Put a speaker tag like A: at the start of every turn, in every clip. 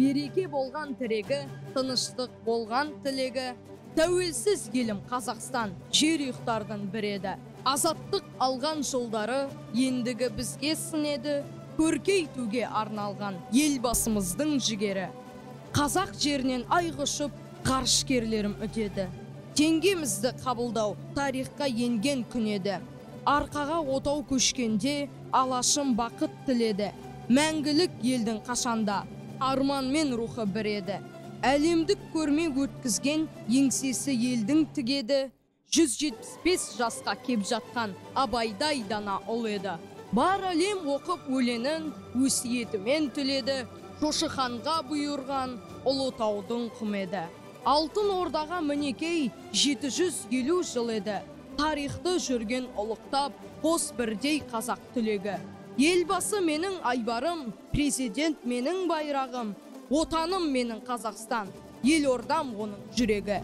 A: береке болған тірегі, тыныштық болған тілегі. Тәуелсіз елім Қазақстан жер ұйықтардың біреді. Азаттық алған жолдары ендігі бізге сінеді. Көркейтуге арналған елбасымыздың жігері. Қазақ жерінен ай құшып ғарышкерлерім өтеді. Теңгемізді қабылдау тарихқа енген күн еді. Арқаға отау көшкенде алашым бақыт тіледі. Мәңгілік елдің қашанда арман мен рухы біреді. Әлемдік көрме өткізген еңсесі елдің тігеді. 175 жасқа кеп жатқан абайдай дана ұл еді. Бар әлем оқып өленін өсиетімен түледі. Жошы ханға бұйырған Ұлытаудың құм еді. Алтын ордаға мінекей 750 жыл еді. Тарихты жүрген ұлықтап, қос бірдей қазақ түлегі. Елбасы менің айбарым, президент менің байрағым, отаным менің Қазақстан, елордам оның жүрегі.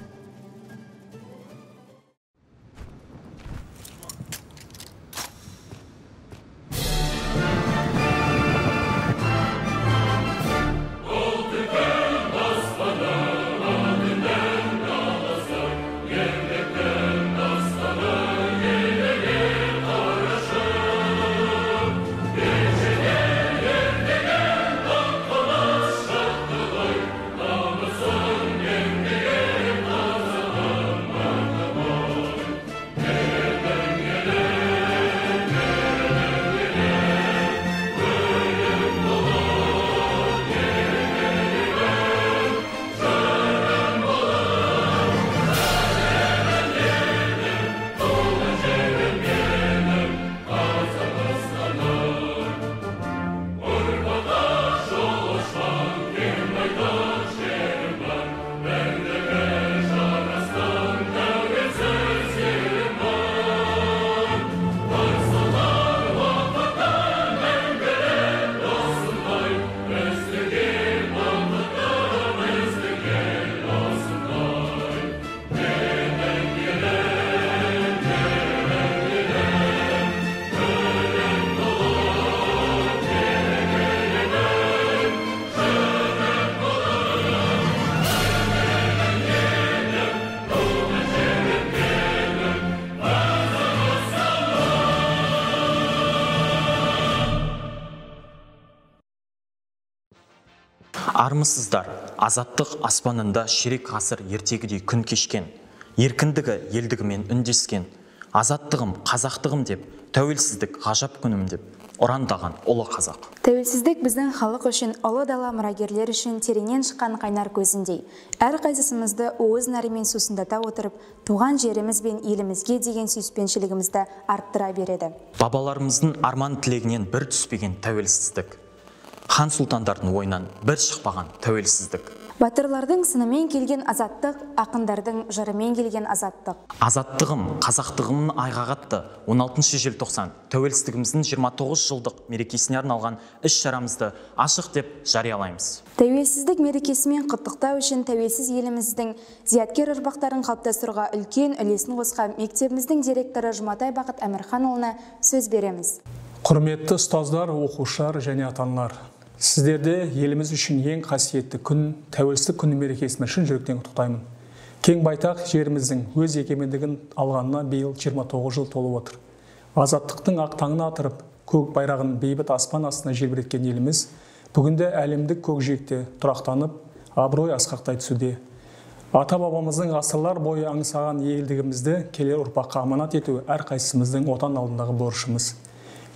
B: Армысыздар, азаттық аспанында ширек ғасыр ертегідей күн кешкен, еркіндігі елдігімен үндескен, азаттығым, қазақтығым деп, тәуелсіздік ғажап күнім деп ұрандаған ұлы қазақ.
C: Тәуелсіздік біздің халық үшін, ұлы дала мұрагерлер үшін тереңнен шыққан қайнар көзіндей. Әр қайсысымызды уыз нәрімен сусындата отырып, туған жеріміз бен елімізге деген сүйіспеншілігімізді арттыра береді.
B: Бабаларымыздың арман тілегінен бір түспеген тәуелсіздік. Хан сұлтандардың ойынан бір шықпаған тәуелсіздік.
C: Батырлардың сынымен келген азаттық, ақындардың жырымен келген азаттық.
B: Азаттығым, қазақтығымның айғағатты 16 желтоқсан тәуелсіздігіміздің 29 жылдық мерекесіне арналған іс-шарамызды ашық деп жариялаймыз.
C: Тәуелсіздік мерекесімен құттықтау үшін тәуелсіз еліміздің зияткер ұрпақтарын қалыптастыруға үлкен үлесін қосқан мектебіміздің директоры Жұматай Бақыт Әмірханұлына сөз береміз.
D: Құрметті ұстаздар, оқушылар және ата-аналар, сіздерді еліміз үшін ең қасиетті күн, тәуелсіздік күні мерекесімен шын жүректен құттықтаймын. Кең байтақ жеріміздің өз егемендігін алғанына биыл 29 жыл толып отыр. Азаттықтың ақ таңын атырып, көк байрағын бейбіт аспан астына желбіреткен еліміз бүгінде әлемдік көкжиекте тұрақтанып, абырой асқақтай түсуде. Ата-бабамыздың ғасырлар бойы аңсаған елдігімізді келер ұрпаққа аманат ету әрқайсымыздың отан алдындағы борышымыз.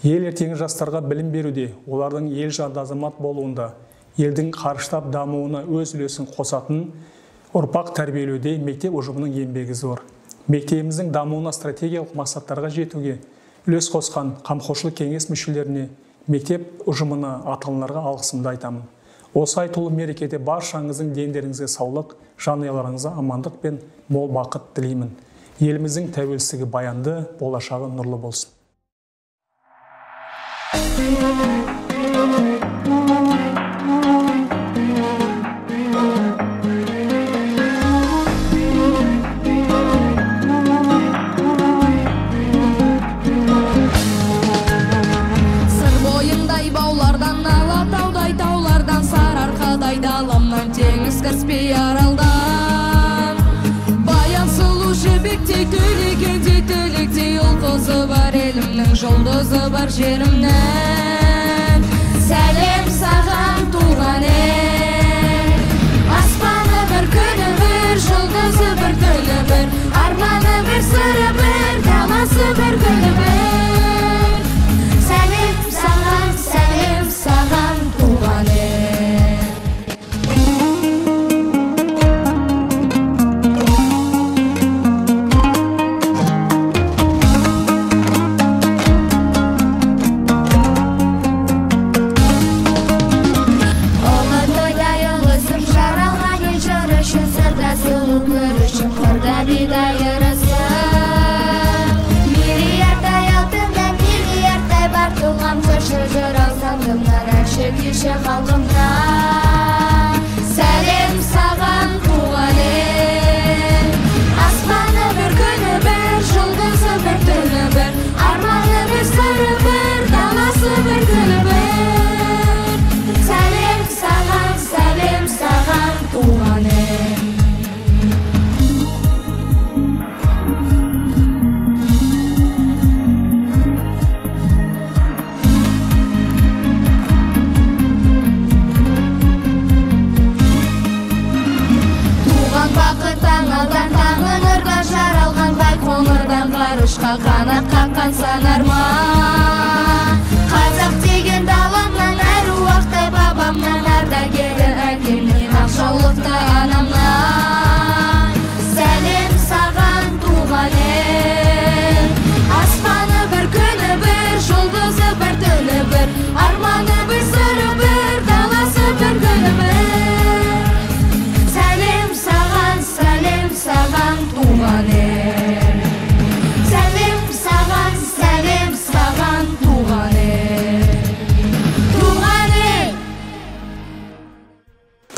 D: Ел ертеңгі жастарға білім беруде, олардың ел жарды азамат болуында, елдің қарыштап дамуына өз үлесін қосатын ұрпақ тәрбиелеуде мектеп ұжымының еңбегі зор. Мектебіміздің дамуына стратегиялық мақсаттарға жетуге үлес қосқан қамқоршылық кеңес мүшелеріне, мектеп ұжымына, ата-аналарға алғысымды айтамын. Осы айтулы мерекеде баршаңыздың дендеріңізге саулық, жанұяларыңызға амандық пен мол бақыт тілеймін. Еліміздің тәуелсіздігі баянды, болашағы нұрлы болсын.
A: Сыр бойындай баулардан, Алатаудай таулардан, Сарыарқадай далам жұлдызы бар жерімнен. Сәлем саған туған ел. Аспаны бір, күні бір, жұлдызы бір, күні бір, арманы бір, сыры бір, даласы бір, күні бір. Сәлем саған туған ел. Кеше халқымда сәлем саған туған ел. Аспаны бір, күні бір, жұлдызы бір, түні бір, арманы бір, сыры бір, даласы бір, күні бір. Сәлем саған туған ел. Ғарышқа қанат қаққан санар ма? Қазақ деген даламнан, әруақтай бабамнан, ардагері әкемнен, ақжаулықты анамнан. Сәлем саған туған ел. Аспаны бір, күні бір, жұлдызы бір, түні бір, арманы бір, сыры бір, даласы бір, күні бір. Сәлем саған туған ел.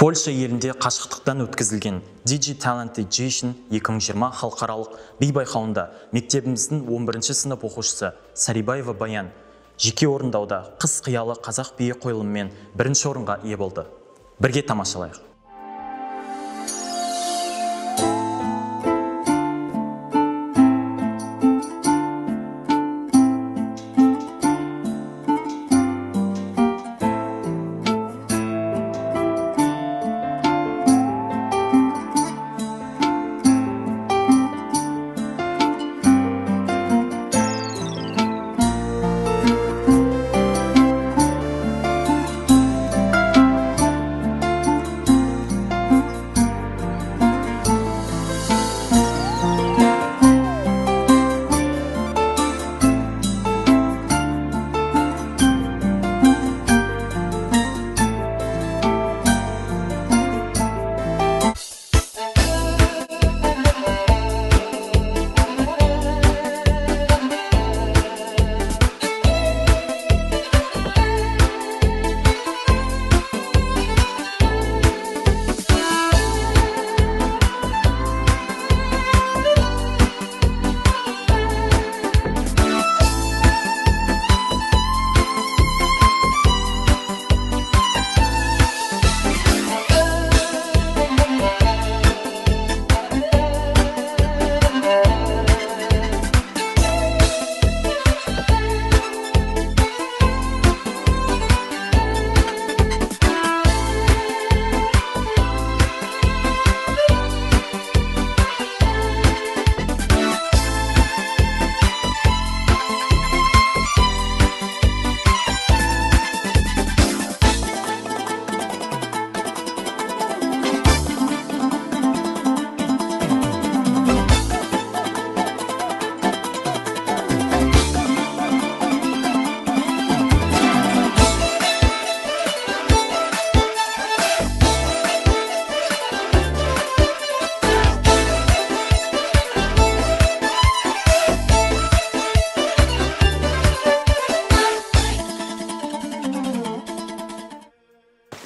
B: Польша елінде қашықтықтан өткізілген Digi Talent-Edition 2020 халықаралық би байқауында мектебіміздің 11-ші сынып оқушысы Сарибаева Баян жеке орындауда қыз қиялы қазақ биі қойылымымен бірінші орынға ие болды. Бірге тамашалайық.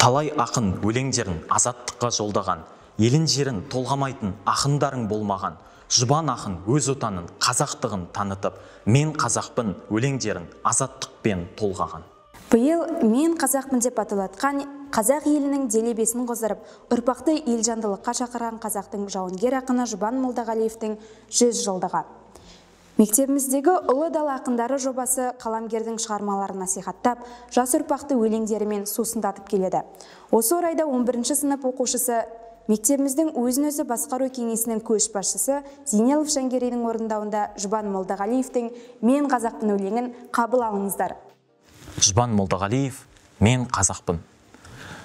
B: Талай ақын өлеңдерін азаттыққа жолдаған, елін жерін толғамайтын ақындарың болмаған. Жұбан ақын өз отанын, қазақтығын танытып, мен қазақпын өлеңдерін азаттықпен толғаған.
C: Биыл мен қазақпын деп аталатқан қазақ елінің делебесін қоздырып, ұрпақты елжандылыққа шақырған қазақтың жауынгер ақыны Жұбан Молдағалиевтің 100 жылдығы. Мектебіміздегі ұлы дала ақындары жобасы қаламгердің шығармаларын насихаттап, жас ұрпақты өлеңдерімен сусындатып келеді. Осы орайда 11-ші сынып оқушысы, мектебіміздің өзін-өзі басқару кеңесінің көшбасшысы Зейнелов Жангерейдің орындауында Жұбан Молдағалиевтің «Мен қазақпын» өлеңін қабыл алыңыздар.
B: Жұбан Молдағалиев, «Мен қазақпын».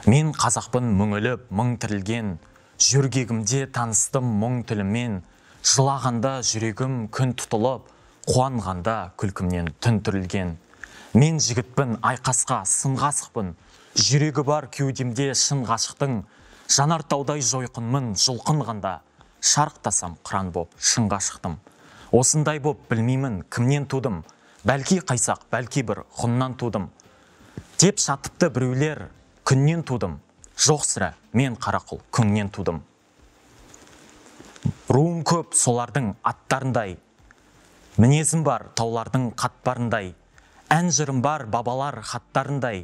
B: Мен қазақпын мүңіліп, мың тірілген, жүргегімде таныстым мұң тілімен, жылағанда жүрегім күн тұтылып, қуанғанда күлкімнен түн түрілген. Мен жігітпін, айқасқа, сынға асықпын, жүрегі бар кеудемде шын ғашықтың, жанартаудай жойқынмын жұлқынғанда, шарықтасам қыран боп шыңға шықтым. Осындай боп білмеймін кімнен тудым, бәлки қайсақ, бәлки бір құннан тудым. Деп шатыпты біреулер, күннен тудым, жоқ сірә, мен қарақұл күңнен тудым. Руым көп солардың аттарындай, мінезім бар таулардың қатпарындай, ән жырым бар бабалар хаттарындай,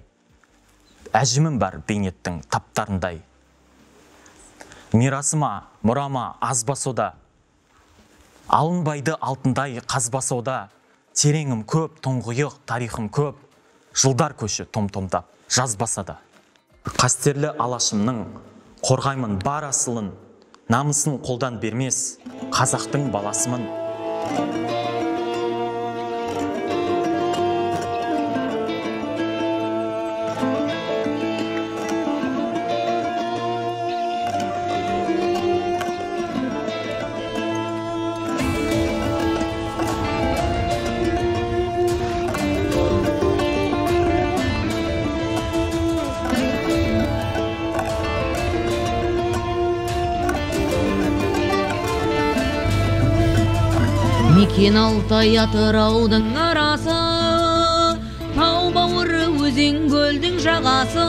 B: әжімім бар бейнеттің таптарындай. Мирасыма, мұрама азбасода, алынбайды алтындай қазбасода, тереңім көп, тұңғиық тарихым көп, жылдар көші том-томдап жазбасада. Қастерлі алашымның қорғаймын бар асылын, намысын қолдан бермес қазақтың баласымын.
E: Мекен Алтай Атыраудың арасы, тау бауыры өзен көлдің жағасы,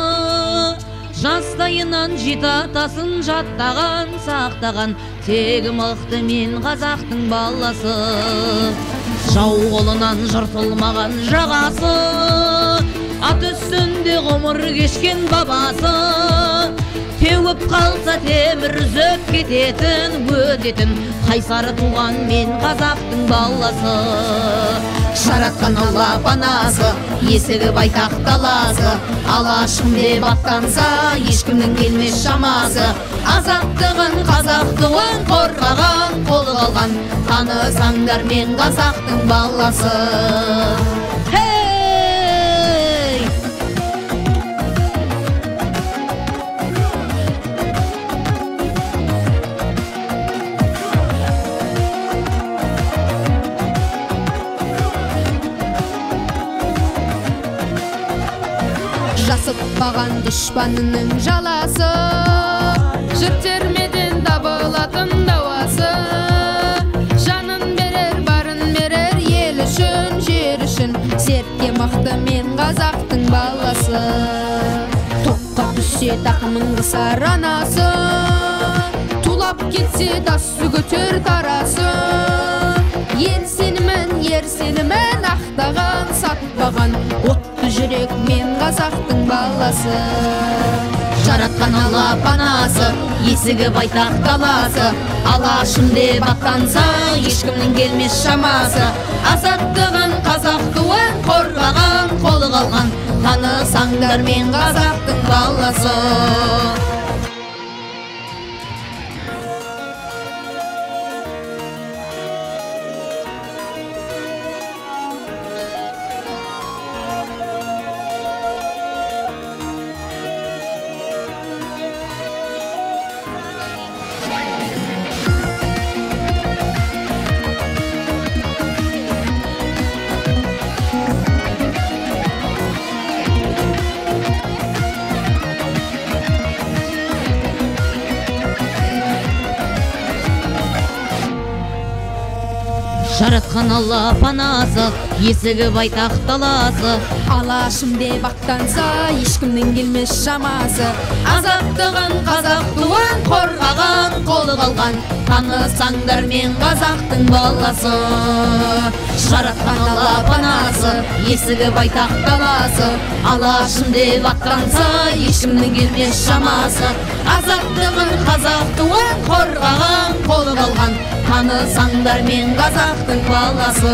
E: жастайынан жеті атасын жаттаған, сақтаған, тегі мықты мен қазақтың баласы. Жау қолынан жыртылмаған жағасы, ат үстінде ғұмыр кешкен бабасы, теуіп қалса темір үзіп кететін, өтетін, қайсары туған мен қазақтың баласы. Жаратқан Алла панасы, есігі байтақ даласы, алашым деп аттанса, ешкімнің келмес шамасы. Азаттығын, қазақтығын қорғаған, қолы қалған, танысаңдар мен қазақтың баласы.
A: Жасытпаған дүшпанының жаласы, жіртермеден табылатын дауасы, жанын берер, барын берер, ел үшін, жер үшін, сертке мықты мен қазақтың баласы. Тоққа түссе тақымын қысар анасы, тулап кетсе дасы көтер тарасы, ел сенімін ақтаған, сатпаған, отты жүрек мен қазақтың баласы. Жаратқан Алла панасы, есігі байтақ даласы, алашым деп аттанса, ешкімнің келмес шамасы. Азаттығын, қазақ туын қорғаған, қолы қалған, танысаңдар мен қазақтың баласы. Жаратқан Алла панасы, есігі байтақ даласы,
E: алашым деп аттанса, ешкімнің келмес шамасы.
A: Азаттығын, қазақ туын қорғаған, қолы қалған, танысаңдар мен қазақтың баласы.
E: Жаратқан Алла панасы, есігі байтақ даласы,
A: алашым деп аттанса, ешкімнің келмес шамасы. Азаттығын, қазақ туын қорғаған, қолы қалған,
E: Танысаңдар мен қазақтың баласы,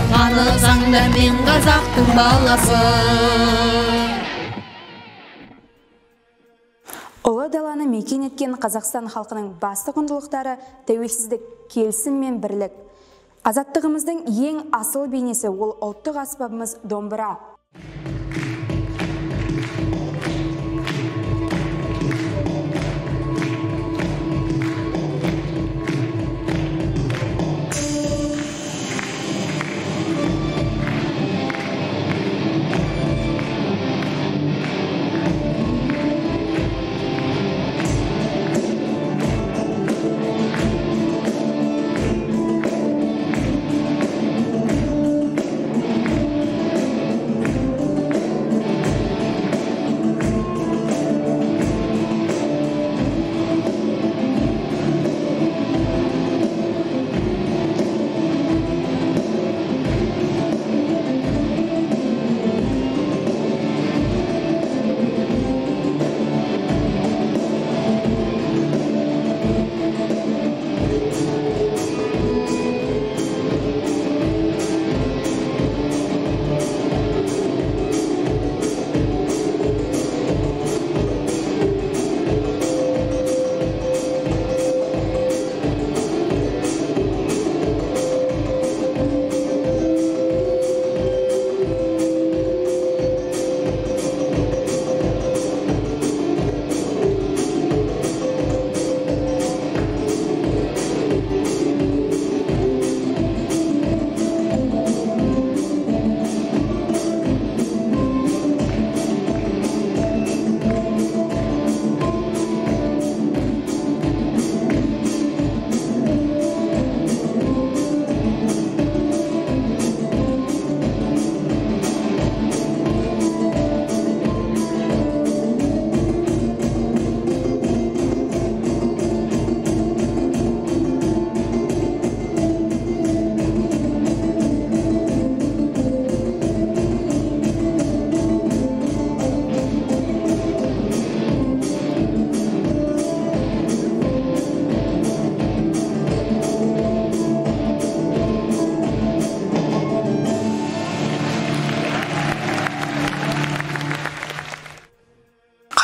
E: танысаңдар мен қазақтың баласы.
C: Ұлы даланы мекен еткен Қазақстан халқының басты құндылықтары тәуелсіздік, келісім мен бірлік. Азаттығымыздың ең асыл бейнесі ол ұлттық аспабымыз домбыра.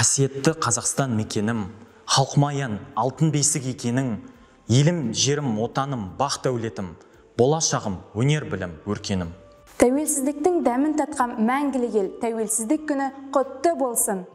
B: Қасиетті Қазақстан мекенім, халқымаян алтын бесік екенің, елім, жерім, отаным, бақ дәулетім, болашағым, өнер білім, өркенім.
C: Тәуелсіздіктің дәмін татқан мәңгілік ел, тәуелсіздік күні құтты болсын.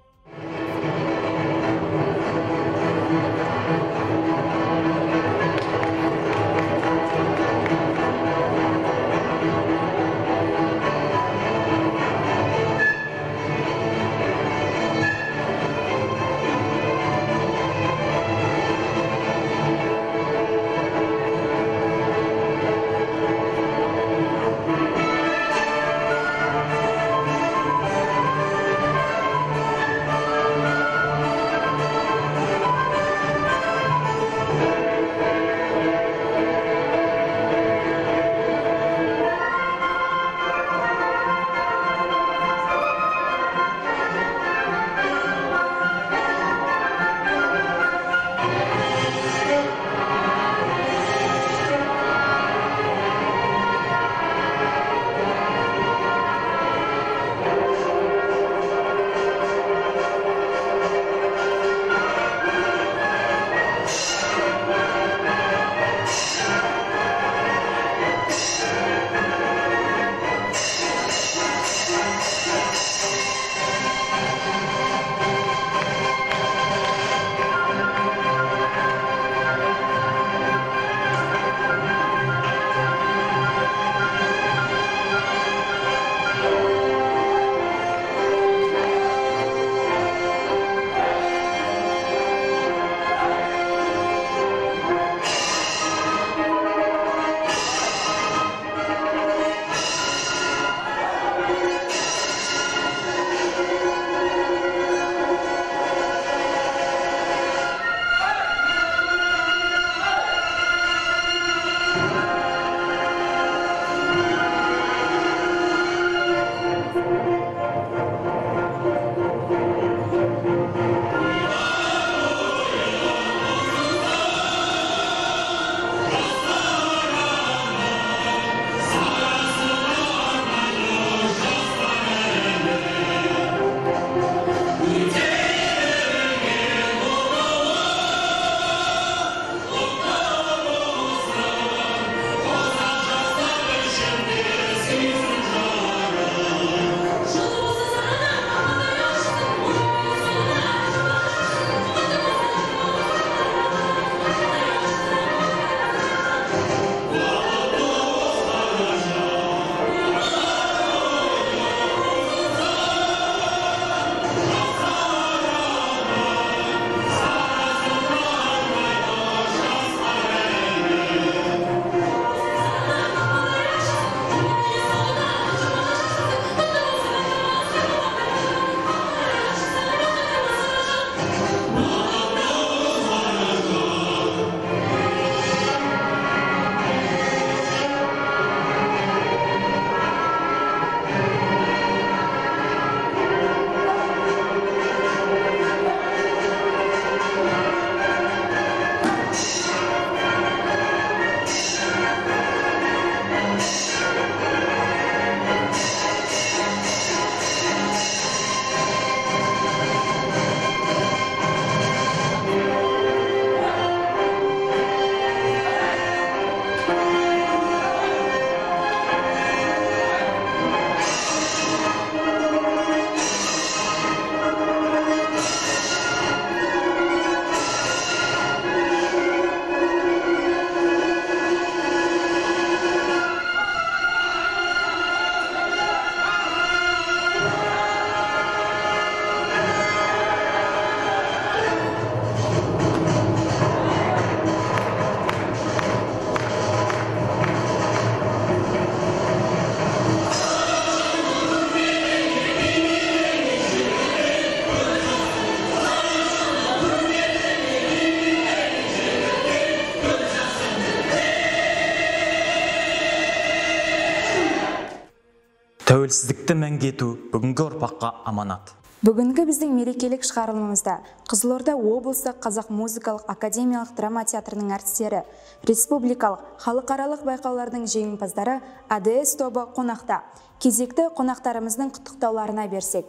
B: Тәуелсіздікті мәңгі ету бүгінгі ұрпаққа аманат.
C: Бүгінгі біздің мерекелік шығарылымымызда Қызылорда облыстық Қазақ музыкалық академиялық драма театрының әртістері, республикалық, халықаралық байқаулардың жеңімпаздары АДС тобы қонақта. Кезекті қонақтарымыздың құттықтауларына берсек.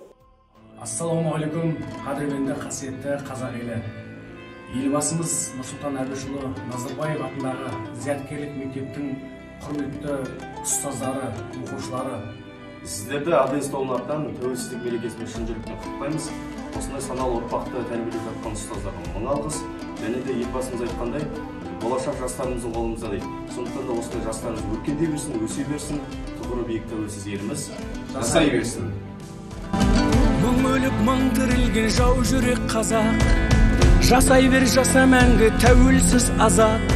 F: Ассалаумағалейкум, қадірменді қасиетті қазақ елі. Елбасымыз Нұрсұлтан Әбішұлы Назарбаев атындағы зияткерлік мектептің құрметті ұстаздары, оқушылары.
G: Сіздерді АДС тобының атынан тәуелсіздік мерекесімен шын жүректен құттықтаймыз. Осындай саналы ұрпақты тәрбиелеп жатқан ұстаздарға мың алғыс. Және де елбасымыз айтқандай, болашақ жастарымыздың қолымызда дейді. Сондықтан да осындай жастарымыз өркендей берсін, өсе берсін, тұғыры биік тәуелсіз еліміз жасай берсін.
F: Мың өліп мың тірілген жау жүрек қазақ, жасай бер жаса мәңгі тәуелсіз азат.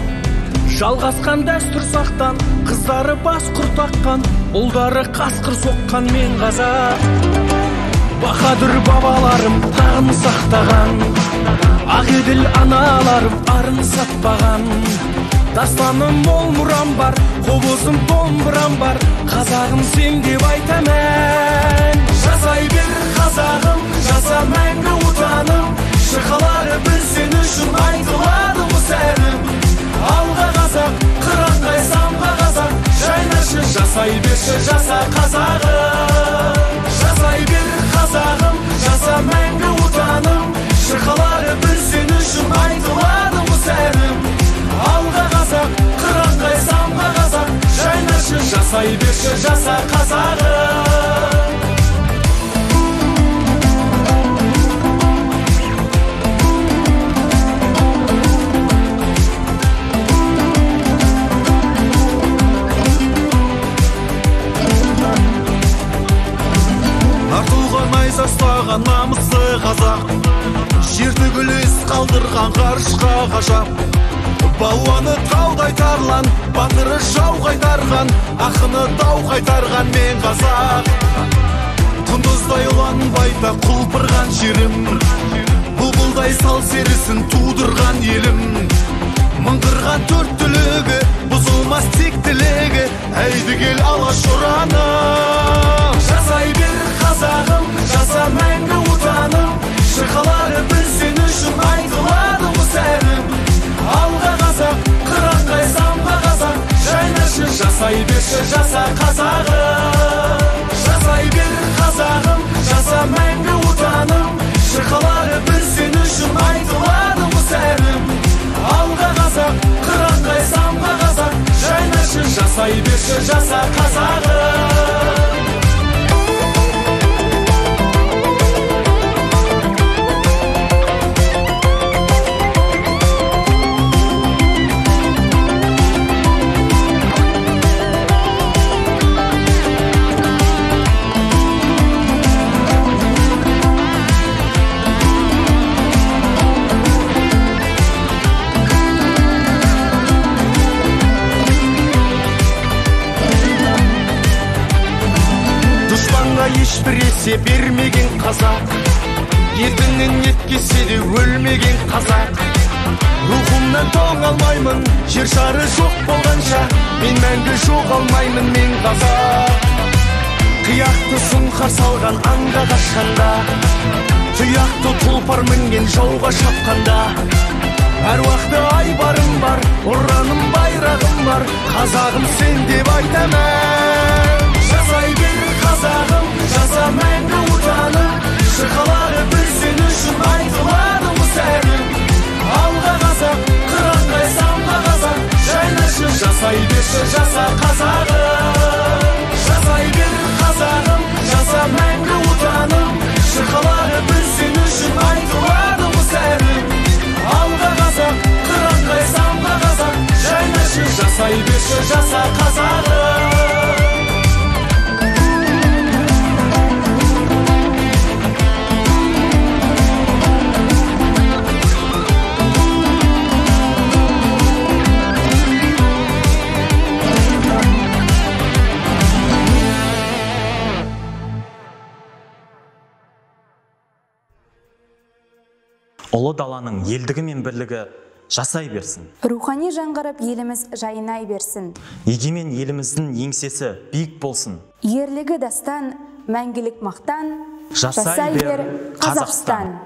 F: Жалғасқан дәстүр сақтан, қыздары бас құртаққан, ұлдары қасқыр соққан мен қазақ. Баһадүр бабаларым тағын сақтаған, ақ еділ аналарым арын сатпаған. Дастаным мол мұрам бар, қобызым домбырам бар, қазағым сен деп айтамын. Жасай бер қазағым, жаса мәңгі отаным, шырқалары бір сен үшін айтылады осы әнім. Алға қазақ, қыран самға қазақ, жайнашы жасай берші жаса қазағым. Жасай бер қазағым, жаса мәңгі отаным, шырқалары бір сен үшін айтылады осы әнім. Алға қазақ, қыран самға қазақ, жайнашы жасай берші жаса қазағым.
H: Найзастаған намысы қазақ, жер түгіліс қалдырған ғарышқа ғажап. Балуаны тау қайтарлан, батыры жау қайтарған, ақыны дау қайтарған мен қазақ. Құндыздай ұлан байта құлпырған жерім, бұлбұлдай сал серісін тудырған елім. Мыңғырған төрт түлігі, бұзылмас тек тілегі, әйді кел алаш ұраным. Жасай бер қазағым, жаса мәңгі отаным, шырқалары бір сен үшін айтылады осы әнім. Алға қазақ, қыран самға қазақ, жайнашы жасай берші жаса қазағым. Жасай бер қазағым, жаса мәңгі отаным, шырқалары бір сен үшін айтылады осы әнім. Алға қазақ, қыран самға қазақ, жайнашы жасай берші жаса қазағым. Ешбір есе бермеген қазақ, ертеңнен еткесе де өлмеген қазақ. Рухымнан тоңалмаймын, жер шары жоқ болғанша, мен мәңгі жоғалмаймын мен қазақ. Қияқты сұңқар салған аңға қашқанда, тұяқты тұлпар мінген жауға шапқанда, әруақты айбарым бар, ұраным байрағым бар, қазағым сен деп айтамын. Жасай бер қазағым, жаса мәңгі отаным, шырқалары бір сен үшін айтылады осы әнім. Алға қазақ, қыран самға қазақ, жайнашы жасай берші жаса қазағым. Жасай бер қазағым, жаса мәңгі отаным, шырқалары бір сен үшін айтылады осы әнім. Алға қазақ, қыран самға қазақ, жайнашы жасай берші жаса қазағым.
B: Ұлы даланың елдігі мен бірлігі жасай берсін.
C: Рухани жаңғырып еліміз жайнай берсін.
B: Егемен еліміздің еңсесі биік болсын.
C: Ерлігі дастан, мәңгілік мақтан,
B: Жасай бер, Қазақстан.